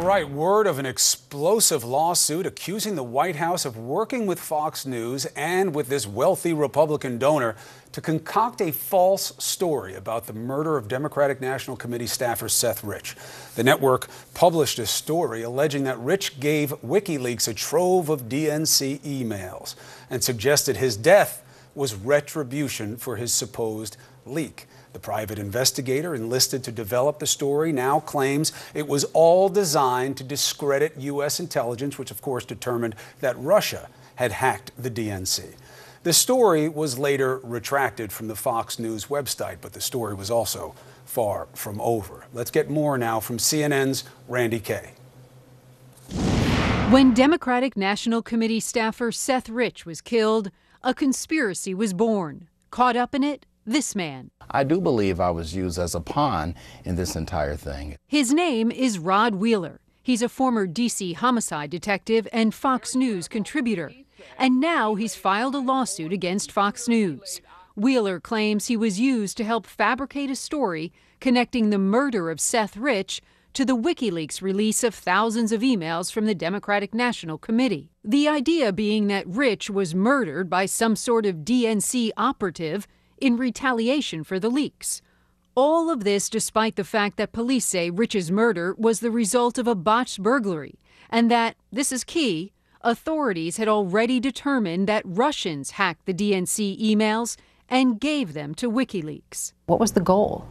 right, word of an explosive lawsuit accusing the White House of working with Fox News and with this wealthy Republican donor to concoct a false story about the murder of Democratic National Committee staffer Seth Rich. The network published a story alleging that Rich gave WikiLeaks a trove of DNC emails and suggested his death was retribution for his supposed leak. The private investigator enlisted to develop the story now claims it was all designed to discredit U.S. intelligence, which of course determined that Russia had hacked the DNC. The story was later retracted from the Fox News website, but the story was also far from over. Let's get more now from CNN's Randy Kay. When Democratic National Committee staffer Seth Rich was killed, a conspiracy was born. Caught up in it, this man. I do believe I was used as a pawn in this entire thing. His name is Rod Wheeler. He's a former D.C. homicide detective and Fox News contributor. And now he's filed a lawsuit against Fox News. Wheeler claims he was used to help fabricate a story connecting the murder of Seth Rich to the WikiLeaks release of thousands of emails from the Democratic National Committee. The idea being that Rich was murdered by some sort of DNC operative in retaliation for the leaks. All of this despite the fact that police say Rich's murder was the result of a botched burglary, and that, this is key, authorities had already determined that Russians hacked the DNC emails and gave them to WikiLeaks. What was the goal?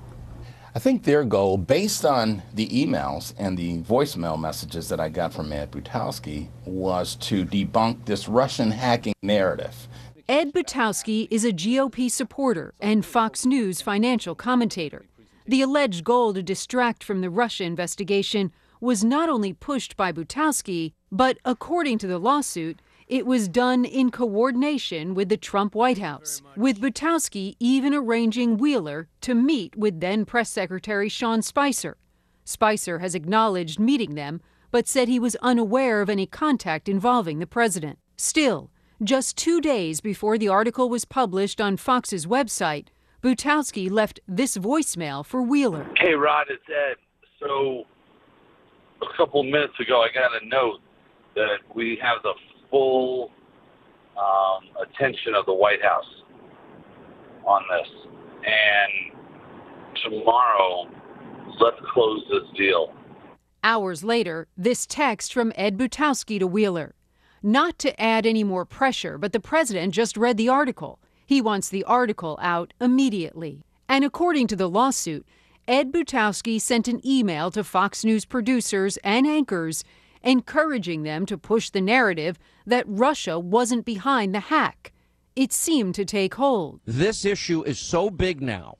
I think their goal, based on the emails and the voicemail messages that I got from Ed Butowski, was to debunk this Russian hacking narrative. Ed Butowski is a GOP supporter and Fox News financial commentator. The alleged goal to distract from the Russia investigation was not only pushed by Butowski, but according to the lawsuit, it was done in coordination with the Trump White House, with Butowski even arranging Wheeler to meet with then Press Secretary Sean Spicer. Spicer has acknowledged meeting them, but said he was unaware of any contact involving the president. Still, just 2 days before the article was published on Fox's website, Butowski left this voicemail for Wheeler. Hey, Rod, it's Ed. So a couple minutes ago, I got a note that we have the full attention of the White House on this. And tomorrow, let's close this deal. Hours later, this text from Ed Butowski to Wheeler. Not to add any more pressure, but the president just read the article. He wants the article out immediately. And according to the lawsuit, Ed Butowski sent an email to Fox News producers and anchors encouraging them to push the narrative that Russia wasn't behind the hack. It seemed to take hold. This issue is so big now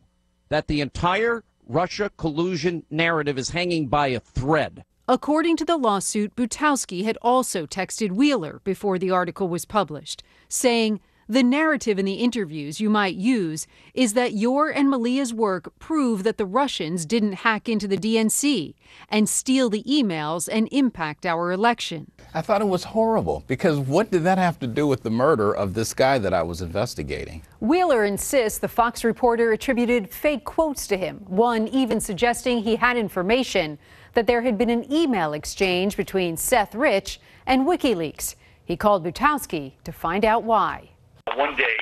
that the entire Russia collusion narrative is hanging by a thread. According to the lawsuit, Butowski had also texted Wheeler before the article was published, saying, "The narrative in the interviews you might use is that your and Malia's work prove that the Russians didn't hack into the DNC and steal the emails and impact our election." I thought it was horrible, because what did that have to do with the murder of this guy that I was investigating? Wheeler insists the Fox reporter attributed fake quotes to him, one even suggesting he had information that there had been an email exchange between Seth Rich and WikiLeaks. He called Butowski to find out why. One day,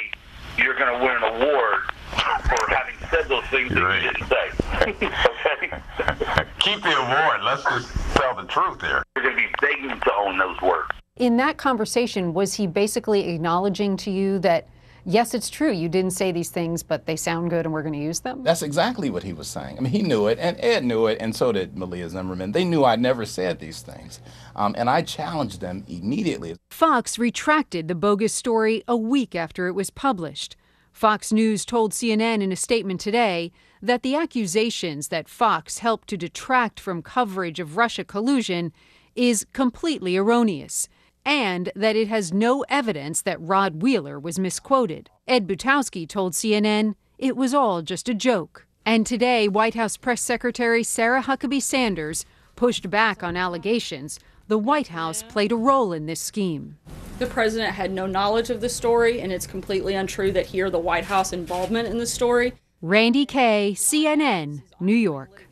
you're going to win an award for having said those things that you didn't say. Okay? Keep the award. Let's just tell the truth here. You're going to be begging to own those words. In that conversation, was he basically acknowledging to you that, yes, it's true, you didn't say these things, but they sound good and we're going to use them? That's exactly what he was saying. I mean, he knew it, and Ed knew it, and so did Malia Zimmerman. They knew I'd never said these things, and I challenged them immediately. Fox retracted the bogus story a week after it was published. Fox News told CNN in a statement today that the accusations that Fox helped to detract from coverage of Russia collusion is completely erroneous, and that it has no evidence that Rod Wheeler was misquoted. Ed Butowski told CNN it was all just a joke. And today, White House Press Secretary Sarah Huckabee Sanders pushed back on allegations the White House played a role in this scheme. The president had no knowledge of the story, and it's completely untrue that he or the White House involvement in the story. Randy Kay, CNN, New York.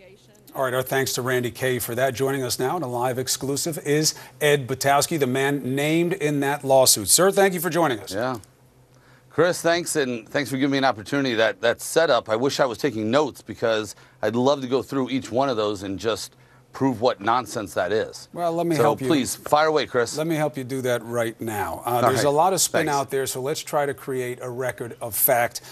All right, our thanks to Randy Kay for that. Joining us now in a live exclusive is Ed Butowski, the man named in that lawsuit. Sir, thank you for joining us. Yeah. Chris, thanks, and thanks for giving me an opportunity. That setup, I wish I was taking notes because I'd love to go through each one of those and just prove what nonsense that is. Well, let me help you. So please, fire away, Chris. Let me help you do that right now. There's a lot of spin out there, so let's try to create a record of fact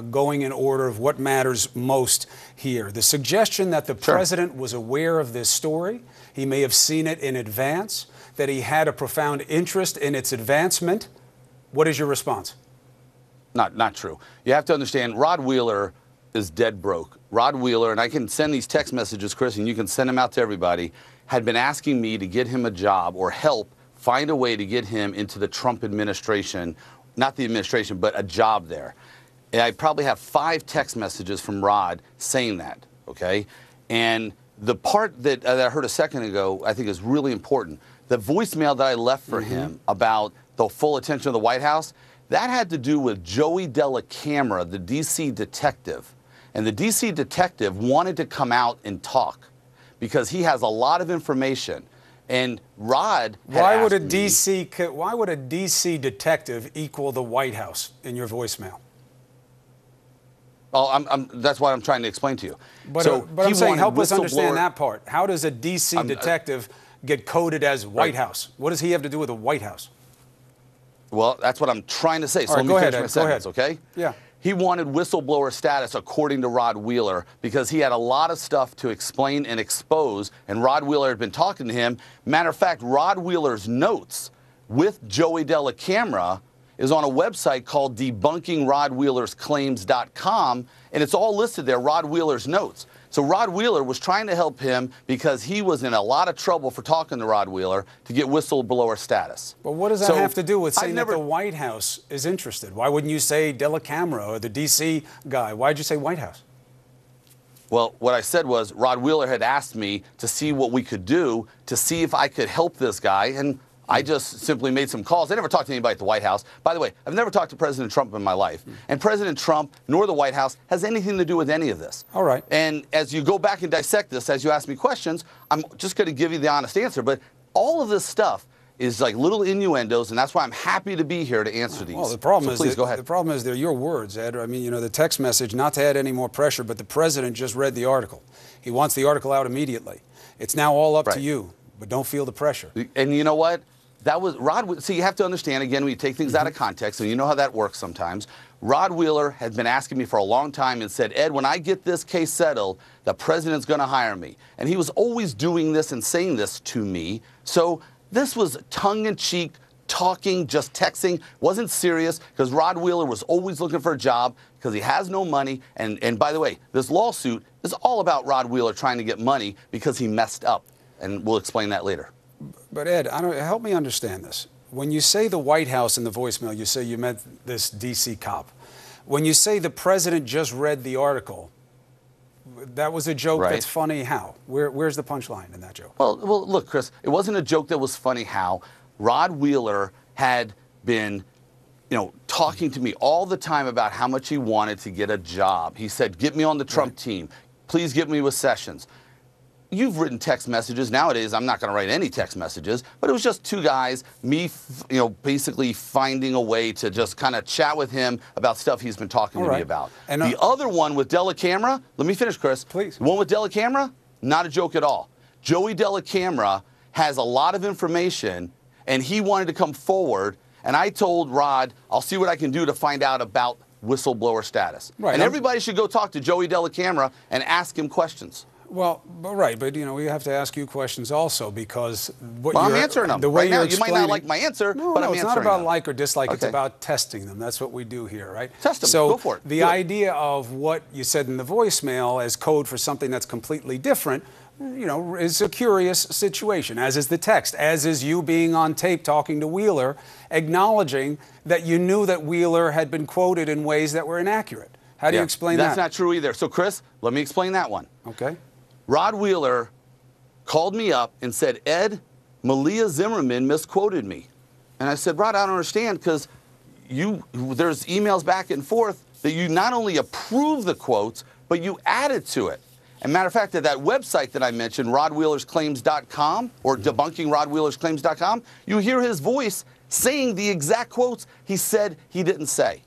going in order of what matters most here. The suggestion that the president was aware of this story, he may have seen it in advance, that he had a profound interest in its advancement. What is your response? Not true. You have to understand, Rod Wheeler is dead broke. Rod Wheeler, and I can send these text messages, Chris, and you can send them out to everybody, had been asking me to get him a job or help find a way to get him into the Trump administration, not the administration, but a job there. And I probably have 5 text messages from Rod saying that, okay? And the part that I heard a second ago I think is really important. The voicemail that I left for him about the full attention of the White House, that had to do with Joey Della Camera, the D.C. detective. And the D.C. detective wanted to come out and talk because he has a lot of information. And Rod had why would a D.C. detective equal the White House in your voicemail? Oh, that's what I'm trying to explain to you. But I'm saying, help us understand that part. How does a D.C. detective get coded as White House? What does he have to do with the White House? Well, that's what I'm trying to say. So let me finish my sentence, okay? Yeah. He wanted whistleblower status, according to Rod Wheeler, because he had a lot of stuff to explain and expose, and Rod Wheeler had been talking to him. Matter of fact, Rod Wheeler's notes with Joey Della Camera is on a website called debunkingrodwheelersclaims.com, and it's all listed there, Rod Wheeler's notes. So Rod Wheeler was trying to help him because he was in a lot of trouble for talking to Rod Wheeler to get whistleblower status. But what does that have to do with saying that the White House is interested? Why wouldn't you say Della Camera or the D.C. guy? Why'd you say White House? Well, what I said was Rod Wheeler had asked me to see what we could do to see if I could help this guy, and I just simply made some calls. I never talked to anybody at the White House. By the way, I've never talked to President Trump in my life. And President Trump nor the White House has anything to do with any of this. All right. And as you go back and dissect this, as you ask me questions, I'm just going to give you the honest answer. But all of this stuff is like little innuendos, and that's why I'm happy to be here to answer these. Well, the problem is please go ahead. The problem is they're your words, Ed. I mean, you know, the text message, not to add any more pressure, but the president just read the article. He wants the article out immediately. It's now all up to you, but don't feel the pressure. And you know what? That was Rod. See, you have to understand, again, when you take things out of context, and you know how that works sometimes. Rod Wheeler had been asking me for a long time and said, Ed, when I get this case settled, the president's going to hire me. And he was always doing this and saying this to me. So this was tongue-in-cheek, talking, just texting. Wasn't serious because Rod Wheeler was always looking for a job because he has no money. And by the way, this lawsuit is all about Rod Wheeler trying to get money because he messed up. And we'll explain that later. But Ed, help me understand this. When you say the White House in the voicemail, you say you meant this D.C. cop. When you say the president just read the article, that was a joke that's funny how? Where's the punchline in that joke? Well, look, Chris, it wasn't a joke that was funny how. Rod Wheeler had been, talking to me all the time about how much he wanted to get a job. He said, get me on the Trump team. Please get me with Sessions. You've written text messages. Nowadays, I'm not going to write any text messages, but it was just 2 guys, me, basically finding a way to just kind of chat with him about stuff he's been talking to me about. And the other one with Della Camera, let me finish, Chris. Please. The one with Della Camera, not a joke at all. Joey Della Camera has a lot of information, and he wanted to come forward, and I told Rod, I'll see what I can do to find out about whistleblower status. And everybody should go talk to Joey Della Camera and ask him questions. Well, but we have to ask you questions also because I'm answering them. The way right now, you might not like my answer, but I'm answering it's not about them. Like or dislike. It's about testing them. That's what we do here, right? Test them. So go for it. The idea of what you said in the voicemail as code for something that's completely different, is a curious situation, as is the text, as is you being on tape talking to Wheeler, acknowledging that you knew that Wheeler had been quoted in ways that were inaccurate. How do you explain that? That's not true either. So, Chris, let me explain that one. Okay. Rod Wheeler called me up and said, Ed, Malia Zimmerman misquoted me. And I said, Rod, I don't understand because there's emails back and forth that you not only approve the quotes, but you added to it. And matter of fact, that website that I mentioned, rodwheelersclaims.com or debunkingrodwheelersclaims.com, you hear his voice saying the exact quotes he said he didn't say.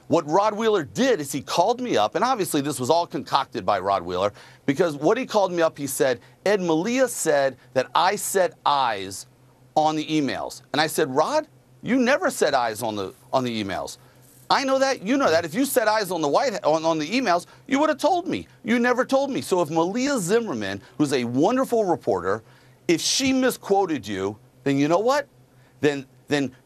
What Rod Wheeler did is he called me up, and obviously this was all concocted by Rod Wheeler, because what he called me up, he said, Ed, Malia said that I set eyes on the emails. And I said, Rod, you never set eyes on the emails. I know that, you know that. If you set eyes on the on the emails, you would have told me. You never told me. So if Malia Zimmerman, who's a wonderful reporter, if she misquoted you, then you know what? Then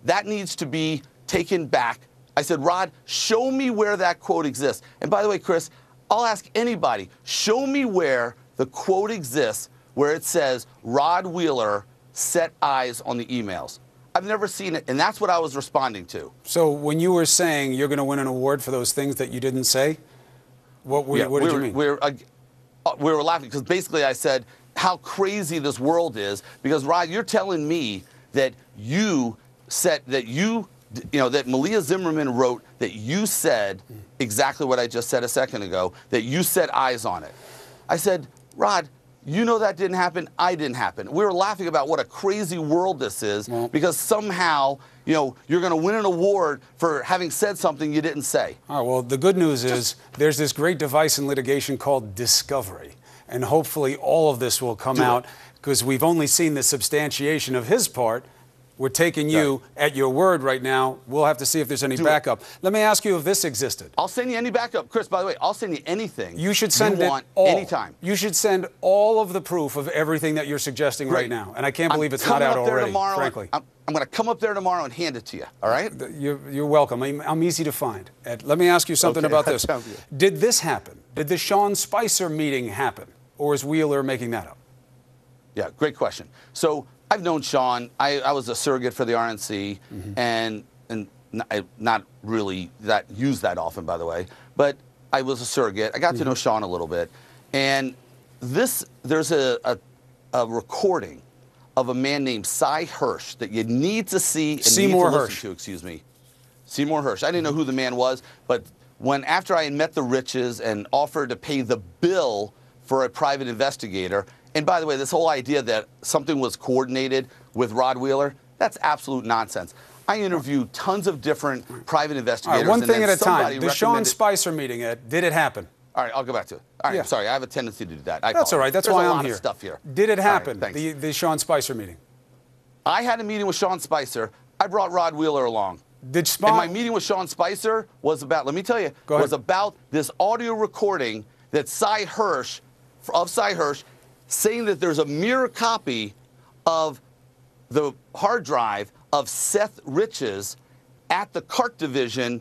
that needs to be taken back. I said, Rod, show me where that quote exists. And by the way, Chris, I'll ask anybody, show me where the quote exists where it says Rod Wheeler set eyes on the emails. I've never seen it, and that's what I was responding to. So when you were saying you're going to win an award for those things that you didn't say, what did you mean? We were laughing because basically I said how crazy this world is, because, Rod, you're telling me that you said that that Malia Zimmerman wrote that you said exactly what I just said a second ago, that you set eyes on it. I said, Rod, you know that didn't happen. I didn't happen. We were laughing about what a crazy world this is, because somehow, you're going to win an award for having said something you didn't say. All right, well, the good news is there's this great device in litigation called discovery. And hopefully all of this will come out, because we've only seen the substantiation of his part. We're taking you at your word right now. We'll have to see if there's any backup. Let me ask you if this existed. I'll send you any backup. Chris, by the way, I'll send you anything you should send you want anytime. You should send all of the proof of everything that you're suggesting right now. And I can't believe it's not out already, frankly. I'm going to come up there tomorrow and hand it to you, all right? You're welcome. I'm easy to find. Ed, let me ask you something about this. Did this happen? Did the Sean Spicer meeting happen? Or is Wheeler making that up? Yeah, great question. So I've known Sean. I was a surrogate for the RNC, and not really used that often, by the way. But I was a surrogate. I got to know Sean a little bit, and there's a recording of a man named Cy Hirsch that you need to see and Seymour need to Hirsch. listen to. Excuse me, Seymour Hirsch. I didn't know who the man was, but after I had met the Riches and offered to pay the bill for a private investigator. And by the way, this whole idea that something was coordinated with Rod Wheeler, that's absolute nonsense. I interviewed tons of different private investigators. All right, one thing at a time. The recommended... Sean Spicer meeting, Ed, did it happen? All right, I'll go back to it. All right, I'm sorry. I have a tendency to do that. That's all right. That's why I'm here. There's a lot of stuff here. Did it happen, right, the Sean Spicer meeting? I had a meeting with Sean Spicer. I brought Rod Wheeler along. And my meeting with Sean Spicer was about, let me tell you, was about this audio recording that Cy Hirsch, saying that there's a mirror copy of the hard drive of Seth Riches at the CART division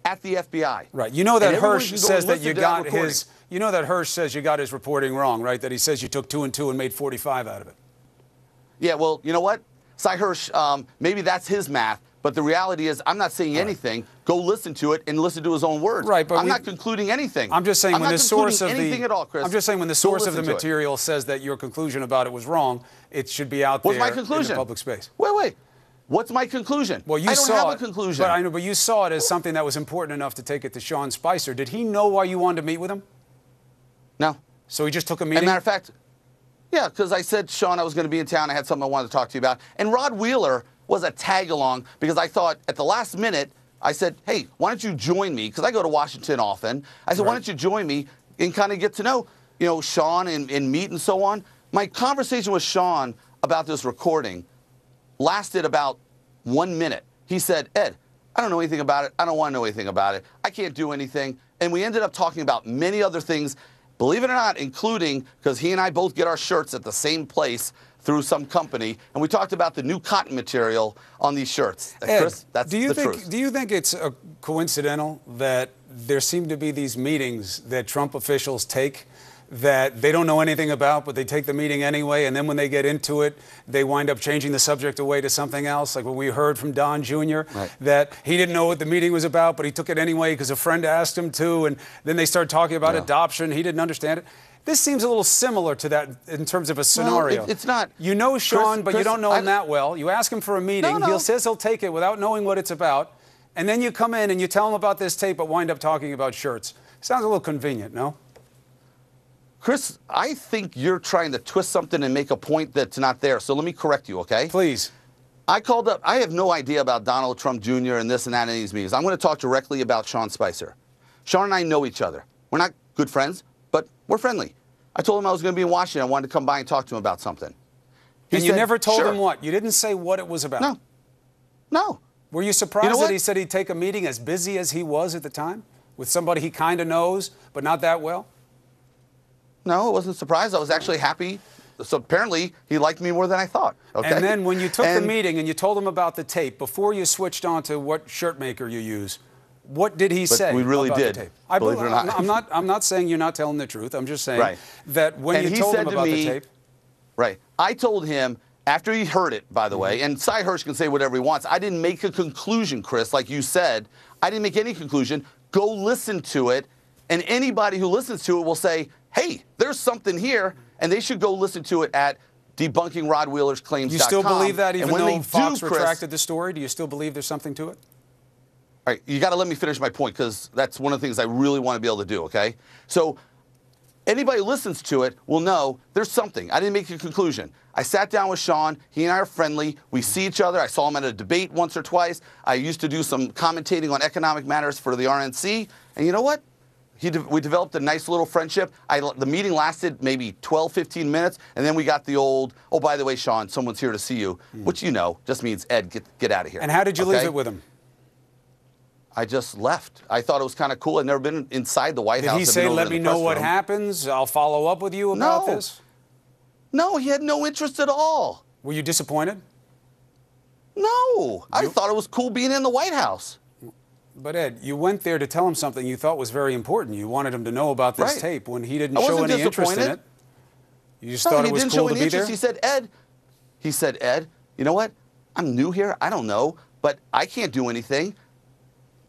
at the FBI. Right. You know that Hirsch says that you got his. You know that Hirsch says you got his reporting wrong, right? That he says you took 2 and 2 and made 45 out of it. Yeah. Well, you know what, Cy Hirsch, maybe that's his math. But the reality is, I'm not saying anything. Go listen to it and listen to his own words. Right, but I'm not concluding anything. I'm just saying when the source of anything at all, Chris. I'm just saying when the source of the material says that your conclusion about it was wrong, it should be out there in the public space. Wait. What's my conclusion? Well, I don't have a conclusion. But I know, but you saw it as something that was important enough to take it to Sean Spicer. Did he know why you wanted to meet with him? No. So he just took a meeting? As a matter of fact, yeah, because I said, Sean, I was going to be in town. I had something I wanted to talk to you about. And Rod Wheeler was a tag-along because I thought at the last minute, I said, hey, why don't you join me? Because I go to Washington often. I said, why don't you join me and kind of get to know, Sean and meet and so on. My conversation with Sean about this recording lasted about 1 minute. He said, Ed, I don't know anything about it. I don't want to know anything about it. I can't do anything. And we ended up talking about many other things, believe it or not, including, because he and I both get our shirts at the same place through some company, and we talked about the new cotton material on these shirts. Ed, Chris, that's the truth. Do you think it's coincidental that there seem to be these meetings that Trump officials take that they don't know anything about, but they take the meeting anyway, and then when they get into it, they wind up changing the subject away to something else, like what we heard from Don Jr., that he didn't know what the meeting was about, but he took it anyway because a friend asked him to, and then they started talking about adoption. He didn't understand it. This seems a little similar to that in terms of a scenario. Well, it's not. You know Sean, but you don't know him that well. You ask him for a meeting. He says he'll take it without knowing what it's about. And then you come in and you tell him about this tape, but wind up talking about shirts. Sounds a little convenient, no? Chris, I think you're trying to twist something and make a point that's not there. So let me correct you, okay? Please. I called up. I have no idea about Donald Trump Jr. and this and that in these meetings. I'm going to talk directly about Sean Spicer. Sean and I know each other. We're not good friends, but we're friendly. I told him I was going to be in Washington. I wanted to come by and talk to him about something. And you never told sure. him what? You didn't say what it was about? No. No. Were you surprised that he said he'd take a meeting as busy as he was at the time with somebody he kind of knows, but not that well? No, I wasn't surprised. I was actually happy. So apparently he liked me more than I thought. Okay? And then when you took the meeting and you told him about the tape, before you switched on to what shirt maker you use, what did he say? We really about did. The tape? Believe it or not. I'm not saying you're not telling the truth. I'm just saying that when you told him about the tape. Right. I told him, after he heard it, by the way, and Cy Hirsch can say whatever he wants, I didn't make a conclusion, Chris, like you said. I didn't make any conclusion. Go listen to it, and anybody who listens to it will say, hey, there's something here, and they should go listen to it at debunkingrodwheelersclaims.com. You still believe that, even though Fox Chris, retracted the story? Do you still believe there's something to it? All right, you got to let me finish my point, because that's one of the things I really want to be able to do, okay? So anybody who listens to it will know there's something. I didn't make a conclusion. I sat down with Sean. He and I are friendly. We see each other. I saw him at a debate once or twice. I used to do some commentating on economic matters for the RNC. And you know what? We developed a nice little friendship. The meeting lasted maybe 12, 15 minutes, and then we got the old, oh, by the way, Sean, someone's here to see you, which you know just means, Ed, get out of here. And how did you leave it with him? I just left. I thought it was kind of cool. I'd never been inside the White House. Did he say, let me know what happens? I'll follow up with you about this? No, he had no interest at all. Were you disappointed? No. I thought it was cool being in the White House. But, Ed, you went there to tell him something you thought was very important. You wanted him to know about this tape when he didn't show any interest in it. You just thought it was cool to be there? He said, Ed, you know what? I'm new here. I don't know, but I can't do anything.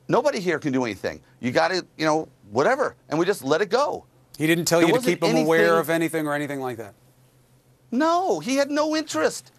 Nobody here can do anything. You got to, whatever. And we just let it go. He didn't tell you to keep him aware of anything or anything like that? No, he had no interest.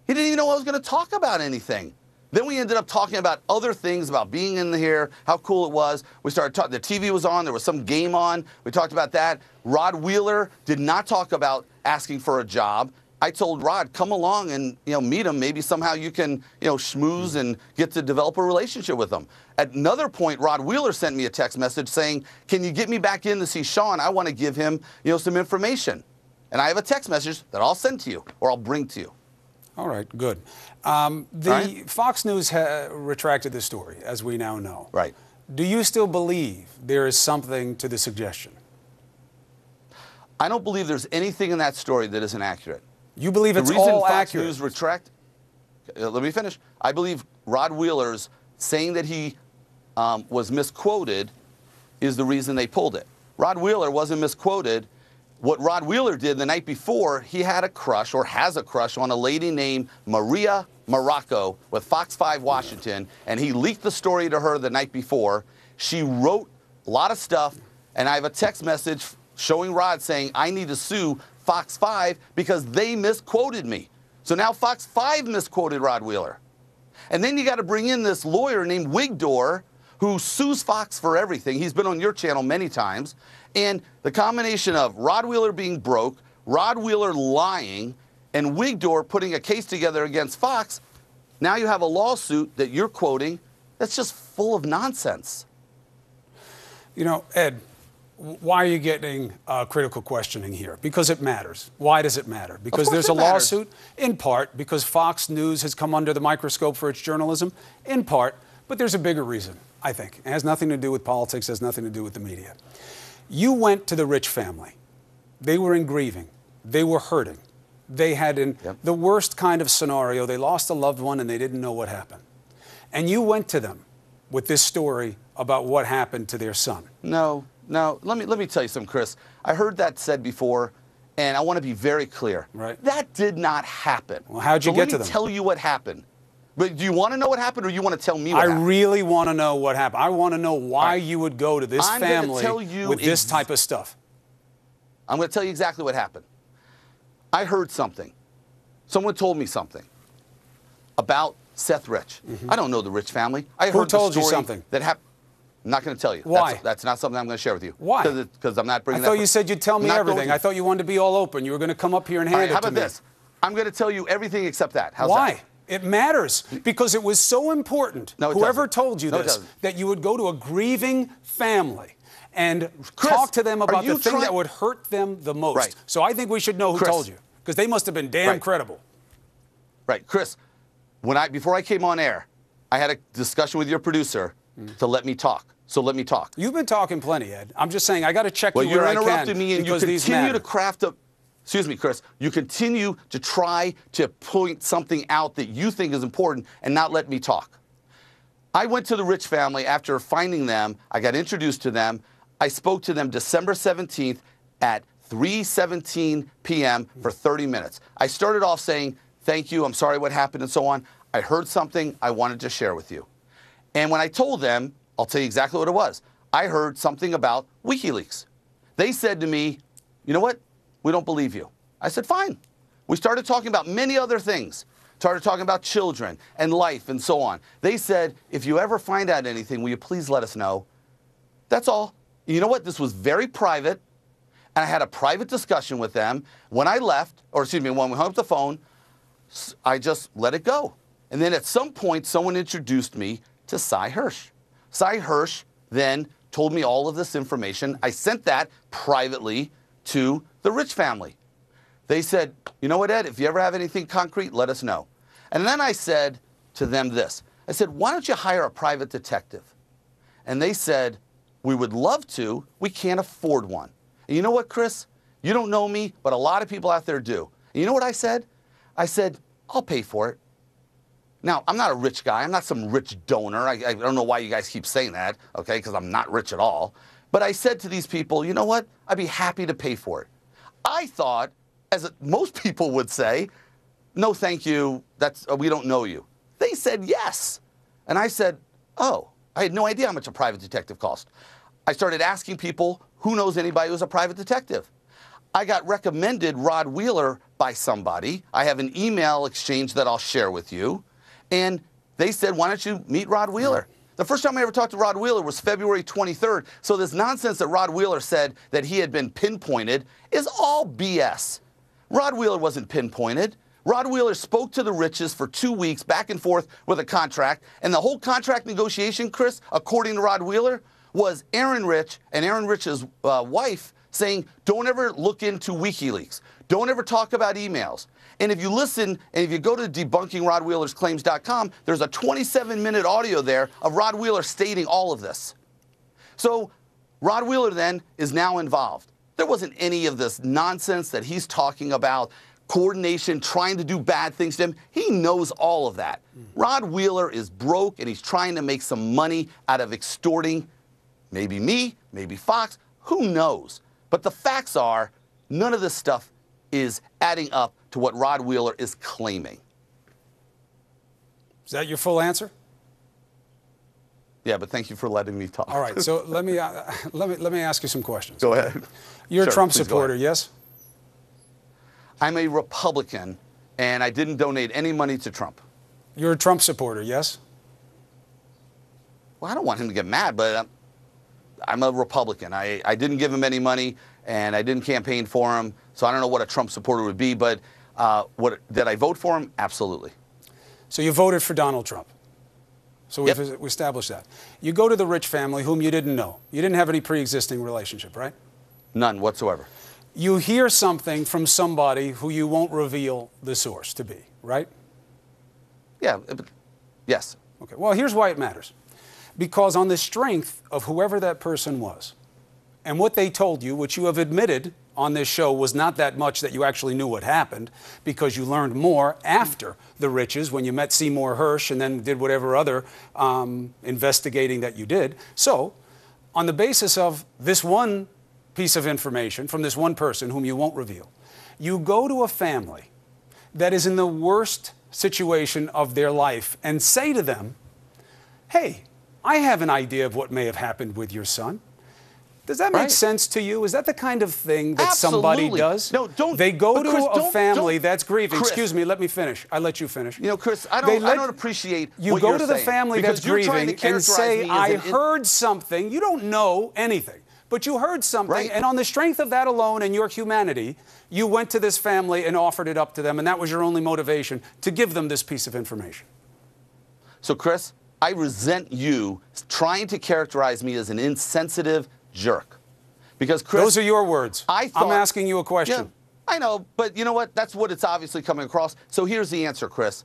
He didn't even know I was going to talk about anything. Then we ended up talking about other things, about being in here, how cool it was. We started talking, the TV was on, there was some game on. We talked about that. Rod Wheeler did not talk about asking for a job. I told Rod, come along and meet him. Maybe somehow you can schmooze and get to develop a relationship with him. At another point, Rod Wheeler sent me a text message saying, can you get me back in to see Sean? I want to give him some information. And I have a text message that I'll send to you or I'll bring to you. All right, good. Fox News retracted the story, as we now know. Right. Do you still believe there is something to the suggestion? I don't believe there's anything in that story that isn't accurate. You believe it's all accurate? The reason Fox News retract, let me finish. I believe Rod Wheeler's saying that he was misquoted is the reason they pulled it. Rod Wheeler wasn't misquoted. What Rod Wheeler did the night before, he had a crush or has a crush on a lady named Maria Morocco with Fox 5 Washington, and he leaked the story to her the night before. She wrote a lot of stuff, and I have a text message showing Rod saying, I need to sue Fox 5 because they misquoted me. So now Fox 5 misquoted Rod Wheeler. And then you got to bring in this lawyer named Wigdor who sues Fox for everything. He's been on your channel many times. And the combination of Rod Wheeler being broke, Rod Wheeler lying, and Wigdor putting a case together against Fox, now you have a lawsuit that you're quoting that's just full of nonsense. Ed, why are you getting critical questioning here? Because it matters. Why does it matter? Because there's a lawsuit? In part, because Fox News has come under the microscope for its journalism? In part, but there's a bigger reason, I think. It has nothing to do with politics, it has nothing to do with the media. You went to the Rich family. They were in grieving. They were hurting. They had the worst kind of scenario. They lost a loved one and they didn't know what happened. And you went to them with this story about what happened to their son. No. Let me tell you something, Chris. I heard that said before, and I want to be very clear. Right. That did not happen. Well, how'd you get to them? Let me tell you what happened. But do you want to know what happened, or you want to tell me what happened? I really want to know what happened. I want to know why you would go to this family with this type of stuff. I'm going to tell you exactly what happened. I heard something. Someone told me something about Seth Rich. I don't know the Rich family. I heard Who told the story you something? That happened. I'm not going to tell you. Why? That's not something I'm going to share with you. Why? Because I'm not bringing I thought you said you'd tell me everything. I thought you wanted to be all open. You were going to come up here and hand it to me. How about this? I'm going to tell you everything except that. How's Why? that? It matters because it was so important, whoever told you this, that you would go to a grieving family and talk to them about the thing that would hurt them the most. Right. So I think we should know who told you, because they must have been damn credible. Right. Chris, before I came on air, I had a discussion with your producer to let me talk. So let me talk. You've been talking plenty, Ed. I'm just saying I got to check you where I can. Well, you're interrupting me, and you continue to craft up. Excuse me, Chris. You continue to try to point something out that you think is important and not let me talk. I went to the Rich family after finding them. I got introduced to them. I spoke to them December 17th at 3:17 p.m. for 30 minutes. I started off saying, thank you, I'm sorry what happened, and so on. I heard something I wanted to share with you. And when I told them, I'll tell you exactly what it was. I heard something about WikiLeaks. They said to me, you know what? We don't believe you. I said, fine. We started talking about many other things. Started talking about children and life and so on. They said, if you ever find out anything, will you please let us know? That's all. You know what? This was very private, and I had a private discussion with them. When I left, when we hung up the phone, I just let it go. And then at some point, someone introduced me to Cy Hirsch. Cy Hirsch then told me all of this information. I sent that privately to the Rich family. They said, you know what, Ed, if you ever have anything concrete, let us know. And then I said to them this. I said, why don't you hire a private detective? And they said, we would love to. We can't afford one. And you know what, Chris? You don't know me, but a lot of people out there do. And you know what I said? I said, I'll pay for it. Now, I'm not a rich guy. I'm not some rich donor. I don't know why you guys keep saying that, okay, because I'm not rich at all. But I said to these people, you know what? I'd be happy to pay for it. I thought, as most people would say, no, thank you. We don't know you. They said yes. And I said, oh, I had no idea how much a private detective cost. I started asking people, who knows anybody who's a private detective? I got recommended Rod Wheeler by somebody. I have an email exchange that I'll share with you. And they said, why don't you meet Rod Wheeler? The first time I ever talked to Rod Wheeler was February 23rd. So this nonsense that Rod Wheeler said that he had been pinpointed is all BS. Rod Wheeler wasn't pinpointed. Rod Wheeler spoke to the Riches for 2 weeks back and forth with a contract. And the whole contract negotiation, Chris, according to Rod Wheeler, was Aaron Rich and Aaron Rich's wife saying, don't ever look into WikiLeaks. Don't ever talk about emails. And if you listen, and if you go to debunkingrodwheelersclaims.com, there's a 27-minute audio there of Rod Wheeler stating all of this. So Rod Wheeler then is now involved. There wasn't any of this nonsense that he's talking about, coordination, trying to do bad things to him. He knows all of that. Rod Wheeler is broke, and he's trying to make some money out of extorting maybe me, maybe Fox, who knows? But the facts are, none of this stuff is adding up to what Rod Wheeler is claiming. Is that your full answer? Yeah, but thank you for letting me talk. All right, so let me ask you some questions. Go ahead. You're a Trump supporter, yes? I'm a Republican, and I didn't donate any money to Trump. You're a Trump supporter, yes? Well, I don't want him to get mad, but I'm a Republican. I didn't give him any money, and I didn't campaign for him, so I don't know what a Trump supporter would be, but did I vote for him? Absolutely. So you voted for Donald Trump. So we've established that. You go to the Rich family, whom you didn't know. You didn't have any pre-existing relationship, right? None whatsoever. You hear something from somebody who you won't reveal the source to be, right? Yeah, yes. Okay, well, here's why it matters. Because on the strength of whoever that person was, and what they told you, which you have admitted on this show was not that much that you actually knew what happened, because you learned more after the Riches when you met Seymour Hersh and then did whatever other investigating that you did. So, on the basis of this one piece of information from this one person whom you won't reveal, you go to a family that is in the worst situation of their life and say to them, hey, I have an idea of what may have happened with your son. Does that make Right. sense to you? Is that the kind of thing that Absolutely. somebody does? No, don't. They go but to Chris, a family don't, that's grieving. Chris, Excuse me, let me finish. I let you finish. You know, Chris, I They don't appreciate you what go you're to the saying, family because that's you're trying grieving to and say, characterize me I as heard something. You don't know anything, but you heard something, Right. and on the strength of that alone and your humanity, you went to this family and offered it up to them, and that was your only motivation to give them this piece of information. So, Chris, I resent you trying to characterize me as an insensitive jerk. Because, Chris, Those are your words. I'm asking you a question. Yeah, I know, but you know what? That's what it's obviously coming across. So here's the answer, Chris.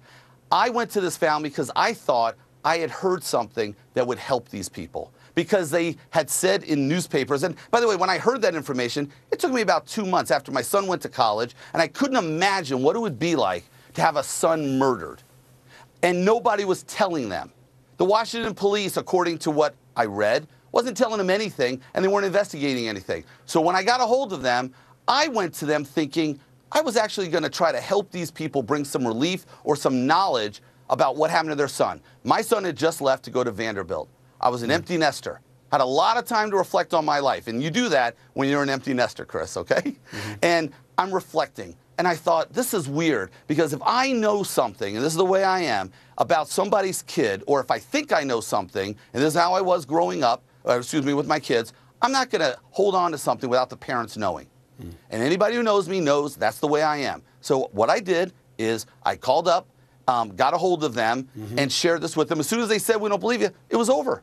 I went to this family because I thought I had heard something that would help these people. Because they had said in newspapers, and by the way, when I heard that information, it took me about 2 months after my son went to college, and I couldn't imagine what it would be like to have a son murdered. And nobody was telling them. The Washington police, according to what I read, wasn't telling them anything, and they weren't investigating anything. So when I got a hold of them, I went to them thinking I was actually going to try to help these people bring some relief or some knowledge about what happened to their son. My son had just left to go to Vanderbilt. I was an empty nester. Had a lot of time to reflect on my life. And you do that when you're an empty nester, Chris, okay? And I'm reflecting. And I thought, this is weird, because if I know something, and this is the way I am, about somebody's kid, or if I think I know something, and this is how I was growing up, with my kids, I'm not going to hold on to something without the parents knowing. And anybody who knows me knows that's the way I am. So what I did is I called up, got a hold of them, and shared this with them. As soon as they said, we don't believe you, it was over.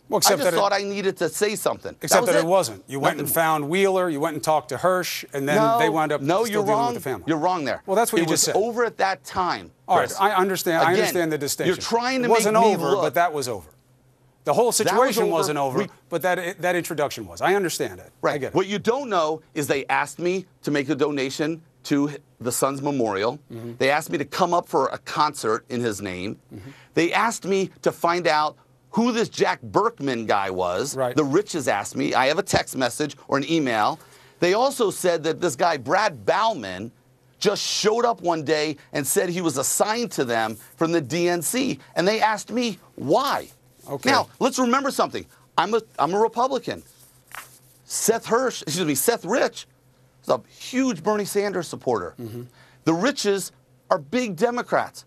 Well, I just thought I needed to say something. Except that it wasn't. You went and found Wheeler, you went and talked to Hirsch, and then they wound up still you're dealing wrong. with the family. You're wrong there. Well, that's what you just said. It was over at that time, All right, Chris. I understand. I Again, understand the distinction. You're trying to it wasn't make me over, look. but that was over. The whole situation over. wasn't over, but that introduction was. I understand it. Right. I get it. What you don't know is they asked me to make a donation to the son's memorial. They asked me to come up for a concert in his name. They asked me to find out who this Jack Berkman guy was. Right. The Riches asked me. I have a text message or an email. They also said that this guy, Brad Bauman, just showed up one day and said he was assigned to them from the DNC. And they asked me why. Okay. Now, let's remember something. I'm a Republican. Seth Rich is a huge Bernie Sanders supporter. The Riches are big Democrats.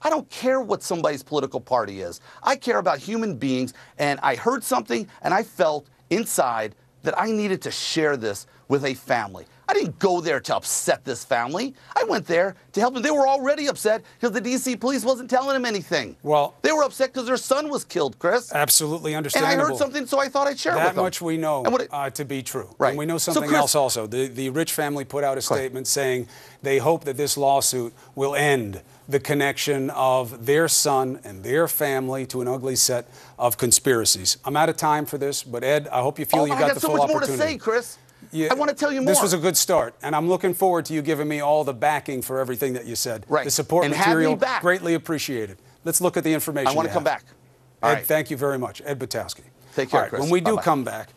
I don't care what somebody's political party is. I care about human beings, and I heard something, and I felt inside that I needed to share this with a family. I didn't go there to upset this family. I went there to help them. They were already upset because the D.C. police wasn't telling them anything. Well, they were upset because their son was killed, Chris. Absolutely understandable. And I heard something, so I thought I'd share it with them. That much we know to be true. Right. And we know something Chris, else also. The Rich family put out a statement saying they hope that this lawsuit will end the connection of their son and their family to an ugly set of conspiracies. I'm out of time for this, but Ed, I hope you feel you got the full opportunity. I got so much more to say, Chris. I want to tell you more. This was a good start, and I'm looking forward to you giving me all the backing for everything that you said. Right. The support and material, have me back. Greatly appreciated. Let's look at the information. I want to come back. Ed, thank you very much. Ed Batowski. Take care, all right, Chris. When we do Bye-bye. come back,